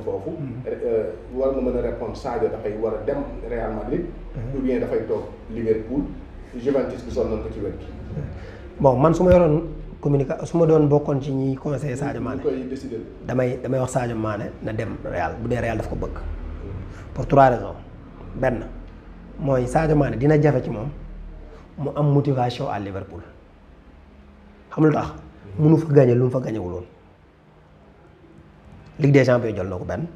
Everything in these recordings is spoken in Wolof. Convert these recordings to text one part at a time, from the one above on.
foofu. war nga mën a répondre Sadio dafay war a dem Real Madrid. ou bien dafay toog Liverpool Juventus bi sonn nañ ko ci wet gi. bon man su ma yoroon su ma doon bokkoon ci ñi conseiller Sadio Mané koy décider. damay wax Sadio Mané na dem Real bu dee Real daf ko bëgg. pour 3 raisons benn mooy Sadio Mané dina jafe ci moom mu am motivation à Liverpool xam lu tax mënu fa gagné lu mu fa gagné wul woon Ligue des Champions jël na ko benn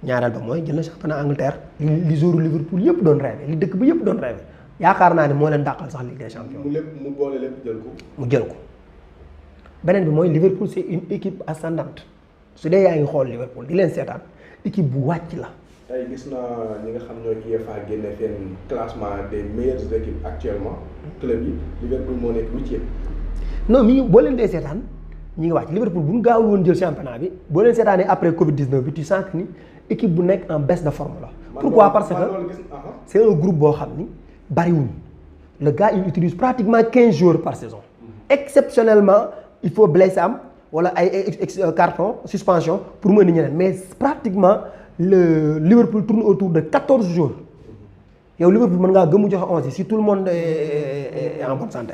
ñaareel ba mooy jël na championnat Angleterre li joueur Liverpool yëpp doon rêvé li dëkk bi yëpp doon rêvé yaakaar naa ne moo leen dàqal sax Ligue des Champions. mu boole lépp jël ko. mu jël ko beneen bi mooy Liverpool c'est une équipe ascendante su dee yaa ngi xool Liverpool di leen seetaan équipe bu wàcc la. tey gis naa ñi nga xam ñooy UEFA génne seen classement des meilleures équipes actuellement club yi Liverpool moo nekk 8e. non mi ngi boo leen dee seetaan ñi ngi wàcc Liverpool bu ñu gaawul woon jël championnat bi boo leen seetaanee après Covid 19 bi tu sens que ni équipe bu nekk en baisse de forme la. pourquoi parce que c'est un groupe boo xam ni bariwul le gars il utilise pratiquement 15 joueurs par saison. Exceptionnellement il faut blesser am wala ay carton suspension pour mën a ñeneen mais pratiquement. Le Liverpool tourne autour de 14 jours yow Liverpool mën ngaa gëmu joxe 11 si tout le monde est en bonne santé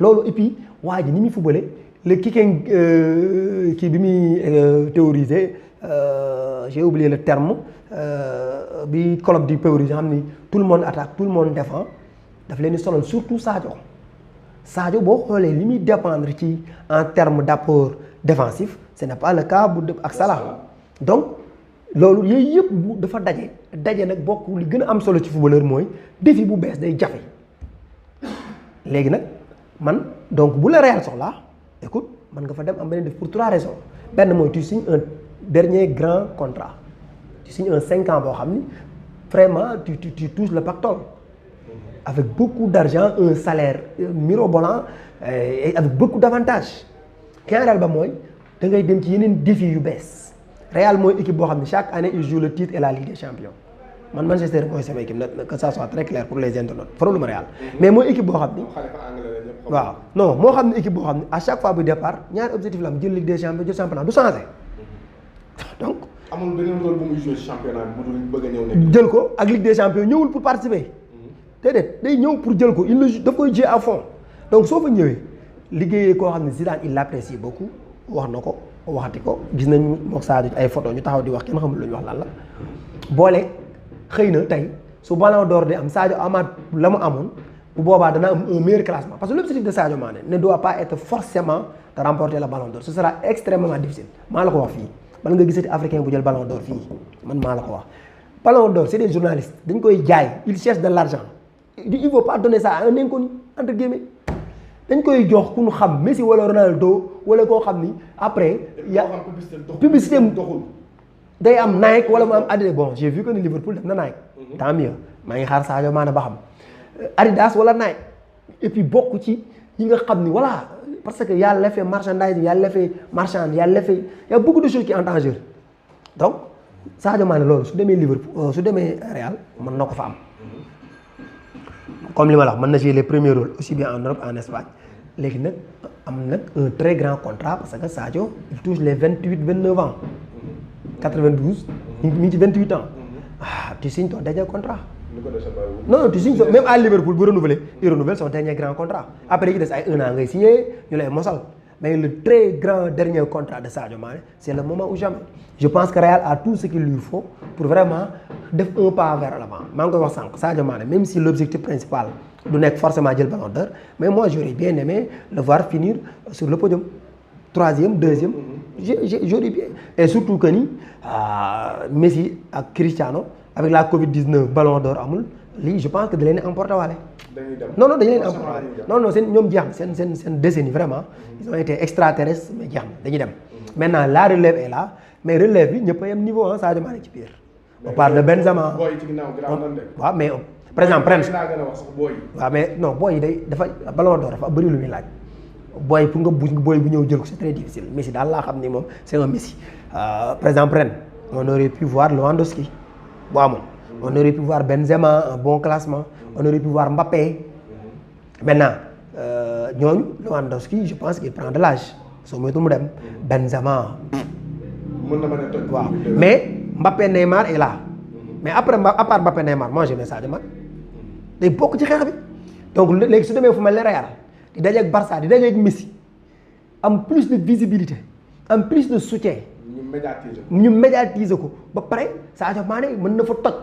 loolu et puis waa ji ni muy footballé le kicking kii bi muy théorisé j'ai oublié le terme bi Klopp di théorisé xam ni tout le monde attaque tout le monde défend daf leen di sonal surtout Sadio boo xoolee li muy dépendre ci en terme d'apport défensif ce n'est pas le cas bu ak Salah donc loolu yooyu yëpp bu dafa daje nag bokk li gën a am solo ci footballeur mooy défi bu bees day jafe léegi nag man donc bu la Real soxlaa écoute man nga fa dem am beneen def pour 3 raisons benn mooy tu signes un dernier grand contrat tu signes un 5 ans boo xam ni vraiment tu touches le pactole avec beaucoup d'argent un salaire mirobolant et avec beaucoup d'avantages ñaareel ba mooy da ngay dem ci yeneen défi yu bees Real mooy équipe boo xam ne chaque année il joue le titre et la Ligue des Champions man Manchester mooy sama équipe que ça soit très clair pour les internautes problème Real mais mooy équipe boo xam ni waaw non moo xam ne équipe boo xam ne à chaque fois bu départ ñaari objectif la am jël Ligue des Champions jël championnat du changé donc. amul beneen rôle bu muy jouer championnat bu dul bëgg a ñëw nekk. jël ko ak Ligue des Champions ñëwul pour participer déedéet day ñëw pour jël ko il le daf koy jouer à fond donc soo fa ñëwee liggéeyee koo xam ne Zidane il l'apprécie beaucoup wax na ko. waxati ko gis nañu mook Sadio ay photo ñu taxaw di wax kenn xamul lu ñu wax lan la boole xëy na tey su Ballon d'Or di am Sadio amaat la mu amoon bu boobaa dana am un meilleur classement parce que l'objectif de Sadio Mané ne doit pas être forcément de remporter le Ballon d'Or ce sera extrêmement difficile maa la ko wax fii bala nga gisati africain bu jël Ballon d'Or fii man maa la ko wax Ballon d'Or c'est des journalistes dañ koy jaay ils cherchent de l'argent il faut pas donner ça à un inconnu entre guillemets dañ koy jox ku ñu xam Messi wala Ronaldo wala koo xam ni après. ya publicité day am Nike wala mu am Adidas bon j'ai vu que ni Liverpool def na Nike. tant mieux maa ngi xaar Sadio Mané ba xam Adidas wala Nike et puis bokk ci yi nga xam ni voilà parce que y a l'effet merchandise y a l'effet marchand y a l'effet y a beaucoup de choses qui entrent en jeu donc Sadio Mané loolu su demee Liverpool su demee Real mën na ko fa am. comme li ma la wax mën na jouer les premiers rôles aussi bien en Europe en Espagne léegi nag am nag un très grand contrat parce que Sadio il touche les 28-29 ans 92 mi ngi ci 28 ans tu signes ton dernier contrat. non tu signes même à Liverpool bu renouveler il renouvelle son dernier grand contrat après yi des ay 1 an ngay signé ñu lay mosal mais le très grand dernier contrat de Sadio Mané c'est le moment ou jamais je pense que Real a tout ce qu'il lui faut pour vraiment def un pas vers l'avant maa ngi koy wax sànq Sadio Mané même si l'objectif principal du nekk forcément jël Ballon d'Or mais moi j'aurais bien aimé le voir finir sur le podium 3e 2e j'aurais bien et surtout que ni Messi ak Cristiano avec la Covid-19 Ballon d'Or amul lii je pense que da leen emporté waale non dañu leen emporté waale non seen ñoom jeex na seen décennie vraiment ils ont été extraterrestres mais jeex na dañuy dem maintenant la relève est là mais relève bi ñëpp a yem niveau ah Sadio Mané ci biir on parle de Benzema waaw mais par exemple Prince waaw mais non booy yi day dafa Ballon d'Or dafa bëri lu muy laaj booy pour nga booy bu ñëw jël ko c'est très difficile Messi daal laa xam ni moom c'est un Messi par exemple ren on aurait pu voir Lewandowski bu amoon on aurait pu voir Benzema un bon classement on aurait pu voir Mbappé maintenant ñooñu Lewandowski je pense qu'il prend de l'âge soo moytuwul mu dem Benzema mën na mën a toj waaw mais Mbappé Neymar est là mais après à part Mbappé Neymar moi je mets Sadio Mané day bokk ci xeex bi donc léegi su demee fu mel ne Real di dajeeg Barça di dajeeg Messi am plus de visibilité am plus de soutien. ñu médiatiser ko ba pare Sadio Mané mën na fa toj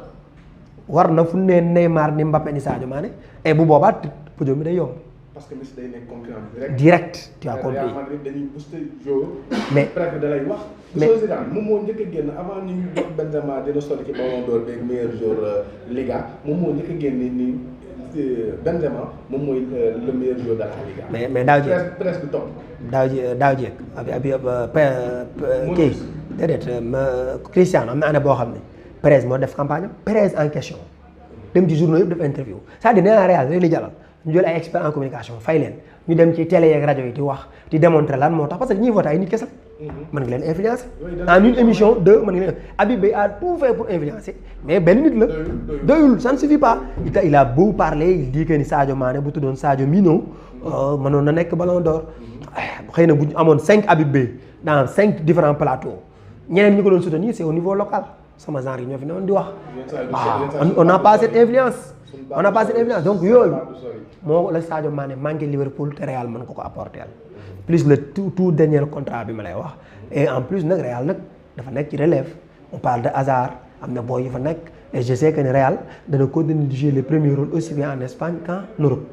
war na fu ne Neymar ni Mbappé ni Sadio Mané et bu boobaa podium bi day yomb. parce que Messi day nekk concurrent direct tu as compris. Real Madrid dañuy booster joueur. mais préfet da lay wax. mais Zidane moom moo njëkk a génn avant ñu jox Benzema dina sori ci Ballon d'Or beeg meilleur joueur Liga moom moo njëkk a génn ni Benzema moom mooy le meilleur joueur de la Liga. mais daaw jéeg presse bi topp. daaw jéeg kii déedéet Cristiano am na année boo xam ne Perez moo def campagne am Perez en question dem ci journaux yëpp def interview c'est-à-dire nee naa Real leen di jalal ñu jël ay experts en communication fay leen ñu dem ci télé yeeg rajo yi di wax di démontrer lan moo tax parce que ñuy voté ay nit kese mën nga leen influencer en une émission deux mën nga leen Habib Beye a tout fait pour influencer mais benn nit la doyul ça ne suffit pas il a beau parler il dit que ni Sadio Mané bu tuddoon Sadio Mino mënoon na nekk Ballon d'Or xëy na bu ñu amoon 5 Habib Beye dans 5 différents plateaux ñeneen ñi ko doon soutenir c'est au niveau local sama genre yi ñoo fi ne woon di wax on n'a pas cette influence on n'a pas cette influence donc yooyu moo la Sadio Mané manqué Liverpool te Real mën ko ko apporter plus le tout dernier contrat bi ma lay wax et en plus nag Real nag dafa nekk ci relève on parle de Hazard am na booy yu fa nekk et je sais que ni Real dana continuer de jouer les premiers rôles aussi bien en Espagne qu'en Europe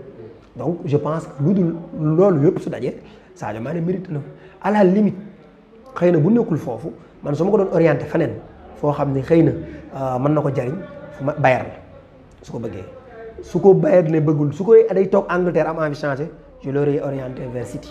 donc je pense que lu dul loolu yëpp su dajee Sadio Mané mérite na à la limite xëy na bu nekkul foofu man su ma ko doon orienté feneen foo xam ne xëy na mën na ko jariñ fu ma Bayern la su ko bëggee su ko Bayern ne bëggul su ko day toog Angleterre am envie changer je l'aurais orienté vers City